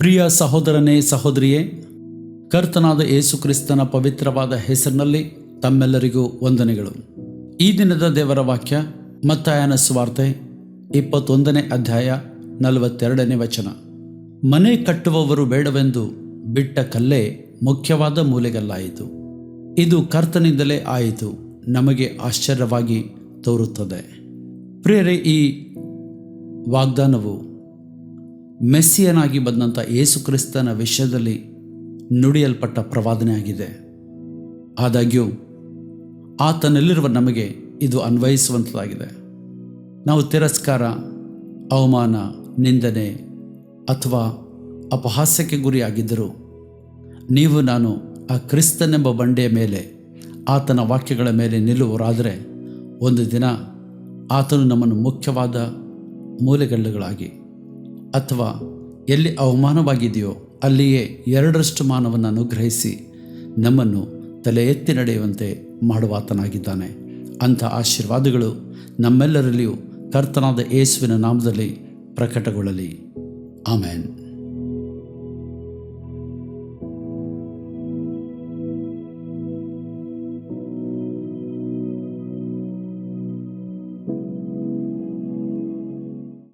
ಪ್ರಿಯ ಸಹೋದರನೇ ಸಹೋದರಿಯೇ, ಕರ್ತನಾದ ಯೇಸು ಕ್ರಿಸ್ತನ ಪವಿತ್ರವಾದ ಹೆಸರಿನಲ್ಲಿ ತಮ್ಮೆಲ್ಲರಿಗೂ ವಂದನೆಗಳು. ಈ ದಿನದ ದೇವರ ವಾಕ್ಯ ಮತ್ತಾಯನ ಸುವಾರ್ತೆ 21ನೇ ಅಧ್ಯಾಯ 42ನೇ ವಚನ. ಮನೆ ಕಟ್ಟುವವರು ಬೇಡವೆಂದು ಬಿಟ್ಟ ಕಲ್ಲೇ ಮುಖ್ಯವಾದ ಮೂಲೆಗಲ್ಲಾಯಿತು. ಇದು ಕರ್ತನಿಂದಲೇ ಆಯಿತು, ನಮಗೆ ಆಶ್ಚರ್ಯವಾಗಿ ತೋರುತ್ತದೆ. ಪ್ರಿಯರೇ, ಈ ವಾಗ್ದಾನವು ಮೆಸ್ಸಿಯನಾಗಿ ಬಂದಂಥ ಯೇಸು ಕ್ರಿಸ್ತನ ವಿಷಯದಲ್ಲಿ ನುಡಿಯಲ್ಪಟ್ಟ ಪ್ರವಾದನೆ ಆಗಿದೆ. ಆದಾಗ್ಯೂ ಆತನಲ್ಲಿರುವ ನಮಗೆ ಇದು ಅನ್ವಯಿಸುವಂಥದ್ದಾಗಿದೆ. ನಾವು ತಿರಸ್ಕಾರ, ಅವಮಾನ, ನಿಂದನೆ ಅಥವಾ ಅಪಹಾಸ್ಯಕ್ಕೆ ಗುರಿಯಾಗಿದ್ದರೂ ನೀವು ನಾನು ಆ ಕ್ರಿಸ್ತನೆಂಬ ಬಂಡೆಯ ಮೇಲೆ, ಆತನ ವಾಕ್ಯಗಳ ಮೇಲೆ ನಿಲ್ಲುವರಾದರೆ ಒಂದು ದಿನ ಆತನು ನಮ್ಮನ್ನು ಮುಖ್ಯವಾದ ಮೂಲೆಗಲ್ಲುಗಳಾಗಿ ಅಥವಾ ಎಲ್ಲಿ ಅವಮಾನವಾಗಿದೆಯೋ ಅಲ್ಲಿಯೇ 2ರಷ್ಟು ಮಾನವನ್ನು ಅನುಗ್ರಹಿಸಿ ನಮ್ಮನ್ನು ತಲೆ ಎತ್ತಿ ನಡೆಯುವಂತೆ ಮಾಡುವಾತನಾಗಿದ್ದಾನೆ. ಅಂಥ ಆಶೀರ್ವಾದಗಳು ನಮ್ಮೆಲ್ಲರಲ್ಲಿಯೂ ಕರ್ತನಾದ ಯೇಸುವಿನ ನಾಮದಲ್ಲಿ ಪ್ರಕಟಗೊಳ್ಳಲಿ. ಆಮೆನ್.